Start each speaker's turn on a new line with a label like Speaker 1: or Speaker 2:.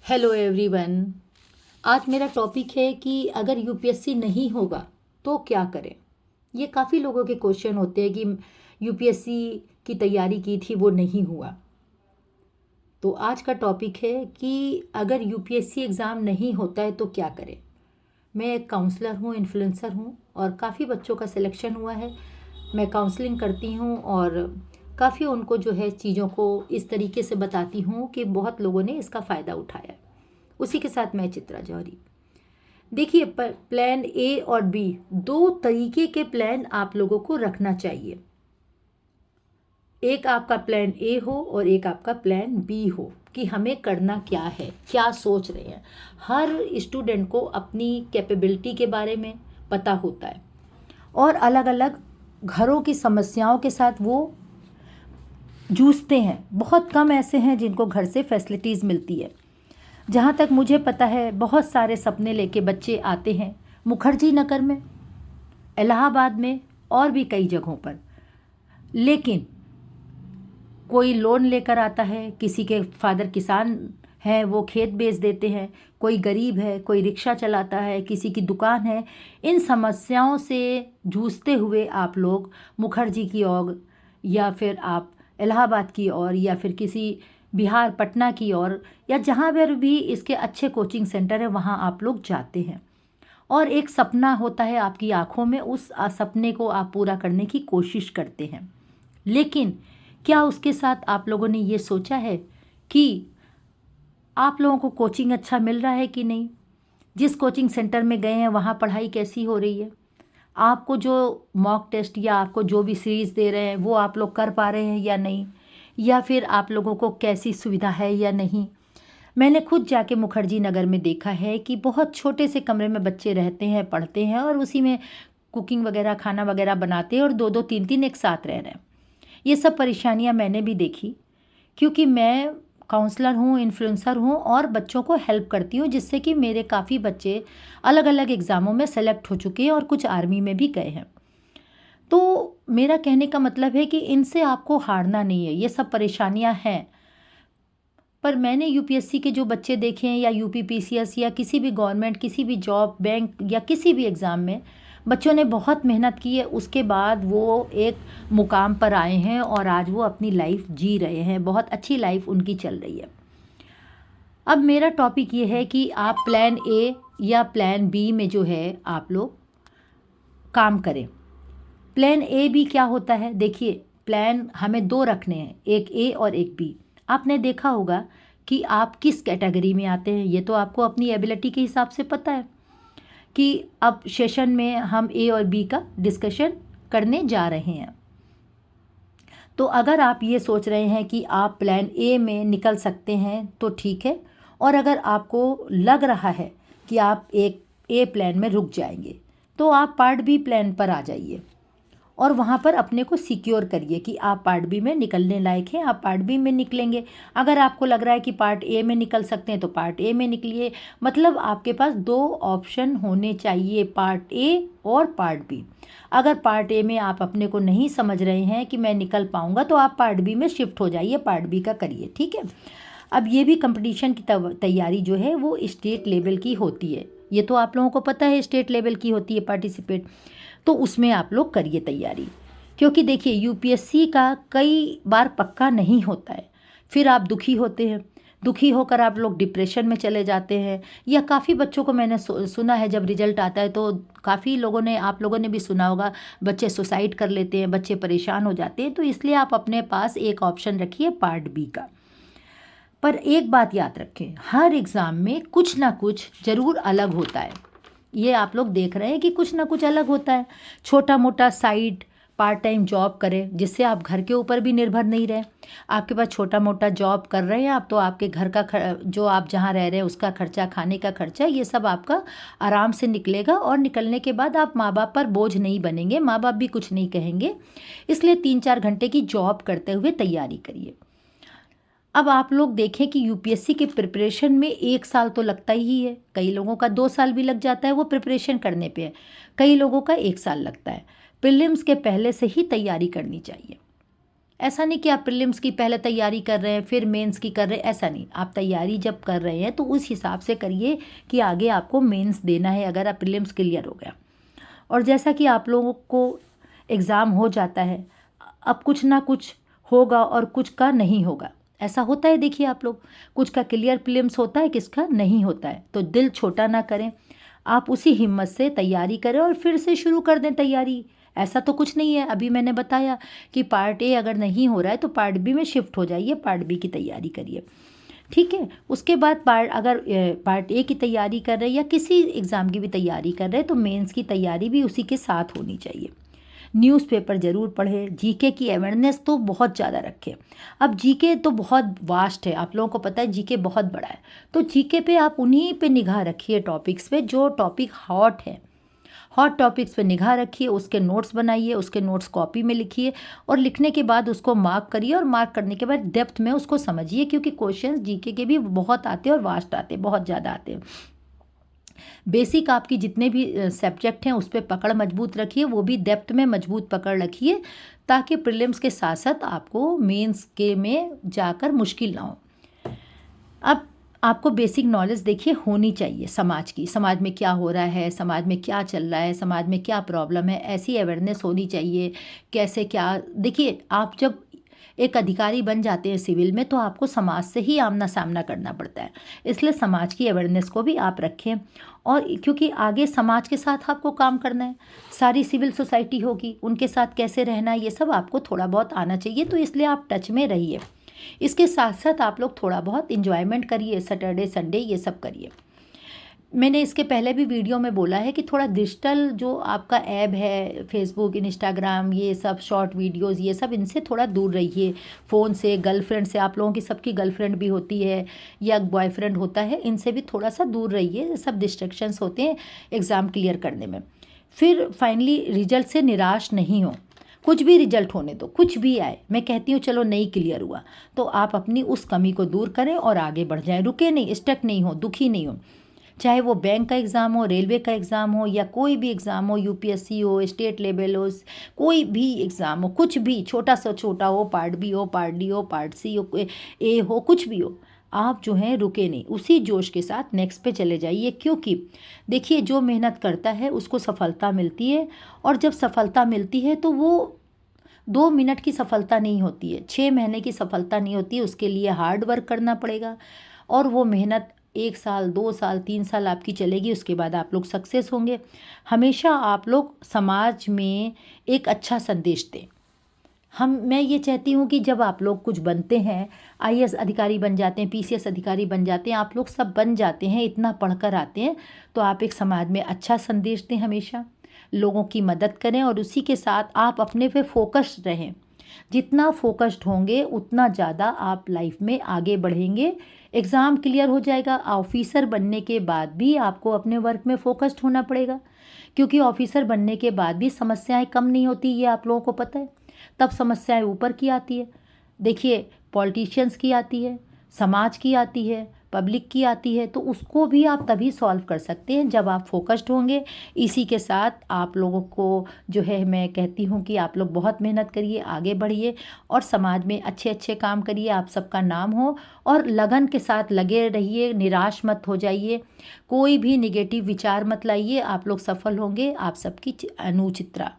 Speaker 1: Hello everyone. आज मेरा topic है कि अगर यूपीएससी नहीं होगा तो क्या करें। ये काफ़ी लोगों के क्वेश्चन होते हैं कि यूपीएससी की तैयारी की थी वो नहीं हुआ। तो आज का टॉपिक है कि अगर यूपीएससी एग्ज़ाम नहीं होता है तो क्या करें। मैं एक काउंसलर हूँ, इन्फ्लुएंसर हूँ और काफ़ी बच्चों का सिलेक्शन हुआ है। मैं काउंसलिंग करती हूँ और काफ़ी उनको जो है चीज़ों को इस तरीके से बताती हूँ कि बहुत लोगों ने इसका फ़ायदा उठाया है। उसी के साथ मैं चित्रा जौहरी। देखिए, प्लान ए और बी, दो तरीके के प्लान आप लोगों को रखना चाहिए। एक आपका प्लान ए हो और एक आपका प्लान बी हो कि हमें करना क्या है, क्या सोच रहे हैं। हर स्टूडेंट को अपनी कैपेबिलिटी के बारे में पता होता है और अलग अलग घरों की समस्याओं के साथ वो जूझते हैं। बहुत कम ऐसे हैं जिनको घर से फैसिलिटीज़ मिलती है। जहाँ तक मुझे पता है बहुत सारे सपने लेके बच्चे आते हैं मुखर्जी नगर में, इलाहाबाद में और भी कई जगहों पर। लेकिन कोई लोन लेकर आता है, किसी के फादर किसान हैं वो खेत बेच देते हैं, कोई गरीब है, कोई रिक्शा चलाता है, किसी की दुकान है। इन समस्याओं से जूझते हुए आप लोग मुखर्जी की ओर या फिर आप इलाहाबाद की ओर या फिर किसी बिहार पटना की ओर या जहाँ पर भी इसके अच्छे कोचिंग सेंटर है वहाँ आप लोग जाते हैं और एक सपना होता है आपकी आंखों में, उस सपने को आप पूरा करने की कोशिश करते हैं। लेकिन क्या उसके साथ आप लोगों ने ये सोचा है कि आप लोगों को कोचिंग अच्छा मिल रहा है कि नहीं? जिस कोचिंग सेंटर में गए हैं वहाँ पढ़ाई कैसी हो रही है? आपको जो मॉक टेस्ट या आपको जो भी सीरीज़ दे रहे हैं वो आप लोग कर पा रहे हैं या नहीं, या फिर आप लोगों को कैसी सुविधा है या नहीं। मैंने खुद जाके मुखर्जी नगर में देखा है कि बहुत छोटे से कमरे में बच्चे रहते हैं, पढ़ते हैं और उसी में कुकिंग वगैरह, खाना वगैरह बनाते हैं और दो दो तीन तीन एक साथ रह रहे हैं। ये सब परेशानियां मैंने भी देखी क्योंकि मैं काउंसलर हूँ, इन्फ्लुएंसर हूँ और बच्चों को हेल्प करती हूँ, जिससे कि मेरे काफ़ी बच्चे अलग अलग एग्ज़ामों में सेलेक्ट हो चुके हैं और कुछ आर्मी में भी गए हैं। तो मेरा कहने का मतलब है कि इनसे आपको हारना नहीं है, ये सब परेशानियां हैं। पर मैंने यूपीएससी के जो बच्चे देखे हैं या यूपीपीसीएस या किसी भी गवर्नमेंट, किसी भी जॉब, बैंक या किसी भी एग्ज़ाम में बच्चों ने बहुत मेहनत की है, उसके बाद वो एक मुकाम पर आए हैं और आज वो अपनी लाइफ जी रहे हैं, बहुत अच्छी लाइफ उनकी चल रही है। अब मेरा टॉपिक ये है कि आप प्लान ए या प्लान बी में जो है आप लोग काम करें। प्लान ए बी क्या होता है? देखिए, प्लान हमें दो रखने हैं, एक ए और एक बी। आपने देखा होगा कि आप किस कैटेगरी में आते हैं, ये तो आपको अपनी एबिलिटी के हिसाब से पता है कि अब सेशन में हम ए और बी का डिस्कशन करने जा रहे हैं। तो अगर आप ये सोच रहे हैं कि आप प्लान ए में निकल सकते हैं तो ठीक है, और अगर आपको लग रहा है कि आप एक ए प्लान में रुक जाएंगे तो आप पार्ट बी प्लान पर आ जाइए और वहाँ पर अपने को सिक्योर करिए कि आप पार्ट बी में निकलने लायक हैं, आप पार्ट बी में निकलेंगे। अगर आपको लग रहा है कि पार्ट ए में निकल सकते हैं तो पार्ट ए में निकलिए। मतलब आपके पास दो ऑप्शन होने चाहिए, पार्ट ए और पार्ट बी। अगर पार्ट ए में आप अपने को नहीं समझ रहे हैं कि मैं निकल पाऊंगा तो आप पार्ट बी में शिफ्ट हो जाइए, पार्ट बी का करिए, ठीक है। अब ये भी कंपटीशन की तैयारी जो है वो स्टेट लेवल की होती है, ये तो आप लोगों को पता है, स्टेट लेवल की होती है पार्टिसिपेट। तो उसमें आप लोग करिए तैयारी, क्योंकि देखिए यूपीएससी का कई बार पक्का नहीं होता है, फिर आप दुखी होते हैं, दुखी होकर आप लोग डिप्रेशन में चले जाते हैं। या काफ़ी बच्चों को मैंने सुना है जब रिजल्ट आता है तो काफ़ी लोगों ने, आप लोगों ने भी सुना होगा, बच्चे सुसाइड कर लेते हैं, बच्चे परेशान हो जाते हैं। तो इसलिए आप अपने पास एक ऑप्शन रखिए पार्ट बी का। पर एक बात याद रखें, हर एग्ज़ाम में कुछ ना कुछ ज़रूर अलग होता है। ये आप लोग देख रहे हैं कि कुछ ना कुछ अलग होता है। छोटा मोटा साइड पार्ट टाइम जॉब करें जिससे आप घर के ऊपर भी निर्भर नहीं रहे। आपके पास छोटा मोटा जॉब कर रहे हैं आप तो आपके घर का जो आप जहाँ रह रहे हैं उसका खर्चा, खाने का खर्चा, ये सब आपका आराम से निकलेगा और निकलने के बाद आप माँ बाप पर बोझ नहीं बनेंगे, माँ बाप भी कुछ नहीं कहेंगे। इसलिए 3-4 घंटे की जॉब करते हुए तैयारी करिए। अब आप लोग देखें कि यूपीएससी के प्रिपरेशन में 1 साल तो लगता ही है, कई लोगों का 2 साल भी लग जाता है वो प्रिपरेशन करने पे, कई लोगों का 1 साल लगता है। प्रीलिम्स के पहले से ही तैयारी करनी चाहिए। ऐसा नहीं कि आप प्रीलिम्स की पहले तैयारी कर रहे हैं फिर मेंस की कर रहे हैं, ऐसा नहीं। आप तैयारी जब कर रहे हैं तो उस हिसाब से करिए कि आगे आपको मेंस देना है अगर आप प्रीलिम्स क्लियर हो गया। और जैसा कि आप लोगों को एग्ज़ाम हो जाता है, अब कुछ ना कुछ होगा और कुछ का नहीं होगा, ऐसा होता है। देखिए आप लोग, कुछ का क्लियर प्रीलिम्स होता है, किसका नहीं होता है। तो दिल छोटा ना करें, आप उसी हिम्मत से तैयारी करें और फिर से शुरू कर दें तैयारी। ऐसा तो कुछ नहीं है, अभी मैंने बताया कि पार्ट ए अगर नहीं हो रहा है तो पार्ट बी में शिफ्ट हो जाइए, पार्ट बी की तैयारी करिए, ठीक है। उसके बाद अगर पार्ट ए की तैयारी कर रहे हैं या किसी एग्ज़ाम की भी तैयारी कर रहे हैं तो मेंस की तैयारी भी उसी के साथ होनी चाहिए। न्यूज़पेपर ज़रूर पढ़ें, जीके की अवेयरनेस तो बहुत ज़्यादा रखें। अब जीके तो बहुत वास्ट है, आप लोगों को पता है जीके बहुत बड़ा है, तो जीके पे आप उन्हीं पे निगाह रखिए, टॉपिक्स पे जो टॉपिक हॉट है, हॉट टॉपिक्स पे निगाह रखिए, उसके नोट्स बनाइए, उसके नोट्स कॉपी में लिखिए और लिखने के बाद उसको मार्क करिए और मार्क करने के बाद डेप्थ में उसको समझिए, क्योंकि क्वेश्चंस जीके के भी बहुत आते हैं और वास्ट आते हैं, बहुत ज़्यादा आते हैं। बेसिक आपकी जितने भी सब्जेक्ट हैं उस पर पकड़ मजबूत रखिए, वो भी डेप्थ में मजबूत पकड़ रखिए, ताकि प्रीलिम्स के साथ साथ आपको मेंस के में जाकर मुश्किल ना हो। अब आपको बेसिक नॉलेज देखिए होनी चाहिए समाज की, समाज में क्या हो रहा है, समाज में क्या चल रहा है, समाज में क्या प्रॉब्लम है, ऐसी अवेयरनेस होनी चाहिए। कैसे क्या, देखिए आप जब एक अधिकारी बन जाते हैं सिविल में तो आपको समाज से ही आमना सामना करना पड़ता है, इसलिए समाज की अवेयरनेस को भी आप रखें। और क्योंकि आगे समाज के साथ आपको काम करना है, सारी सिविल सोसाइटी होगी, उनके साथ कैसे रहना है ये सब आपको थोड़ा बहुत आना चाहिए, तो इसलिए आप टच में रहिए। इसके साथ साथ आप लोग थोड़ा बहुत इन्जॉयमेंट करिए, सैटरडे संडे ये सब करिए। मैंने इसके पहले भी वीडियो में बोला है कि थोड़ा डिजिटल जो आपका ऐप है, फेसबुक, इंस्टाग्राम, ये सब शॉर्ट वीडियोस, ये सब इनसे थोड़ा दूर रहिए। फ़ोन से, गर्लफ्रेंड से, आप लोगों की सबकी गर्लफ्रेंड भी होती है या बॉयफ्रेंड होता है, इनसे भी थोड़ा सा दूर रहिए, ये सब डिस्ट्रैक्शंस होते हैं एग्ज़ाम क्लियर करने में। फिर फाइनली रिजल्ट से निराश नहीं हो, कुछ भी रिजल्ट होने दो, कुछ भी आए, मैं कहती हूँ चलो नहीं क्लियर हुआ तो आप अपनी उस कमी को दूर करें और आगे बढ़ जाएं, रुके नहीं, स्टक नहीं हो, दुखी नहीं हो। चाहे वो बैंक का एग्ज़ाम हो, रेलवे का एग्ज़ाम हो या कोई भी एग्ज़ाम हो, यूपीएससी हो, स्टेट लेवल हो, कोई भी एग्ज़ाम हो, कुछ भी छोटा सा छोटा हो, पार्ट बी हो, पार्ट डी हो, पार्ट सी हो, ए हो, कुछ भी हो, आप जो हैं रुके नहीं, उसी जोश के साथ नेक्स्ट पे चले जाइए। क्योंकि देखिए जो मेहनत करता है उसको सफलता मिलती है, और जब सफलता मिलती है तो वो 2 मिनट की सफलता नहीं होती है, 6 महीने की सफलता नहीं होती है, उसके लिए हार्ड वर्क करना पड़ेगा। और वो मेहनत 1 साल, 2 साल, 3 साल आपकी चलेगी, उसके बाद आप लोग सक्सेस होंगे। हमेशा आप लोग समाज में एक अच्छा संदेश दें। मैं ये चाहती हूँ कि जब आप लोग कुछ बनते हैं, आईएएस अधिकारी बन जाते हैं, पीसीएस अधिकारी बन जाते हैं, आप लोग सब बन जाते हैं, इतना पढ़कर आते हैं, तो आप एक समाज में अच्छा संदेश दें, हमेशा लोगों की मदद करें और उसी के साथ आप अपने पे फोकस्ड रहें। जितना फोकस्ड होंगे उतना ज़्यादा आप लाइफ में आगे बढ़ेंगे। एग्ज़ाम क्लियर हो जाएगा, ऑफिसर बनने के बाद भी आपको अपने वर्क में फोकस्ड होना पड़ेगा, क्योंकि ऑफिसर बनने के बाद भी समस्याएं कम नहीं होती, ये आप लोगों को पता है। तब समस्याएं ऊपर की आती है, देखिए पॉलिटिशियंस की आती है, समाज की आती है, पब्लिक की आती है, तो उसको भी आप तभी सॉल्व कर सकते हैं जब आप फोकस्ड होंगे। इसी के साथ आप लोगों को जो है मैं कहती हूँ कि आप लोग बहुत मेहनत करिए, आगे बढ़िए और समाज में अच्छे अच्छे काम करिए, आप सबका नाम हो और लगन के साथ लगे रहिए, निराश मत हो जाइए, कोई भी निगेटिव विचार मत लाइए, आप लोग सफल होंगे। आप सबकी अनुचित्रा।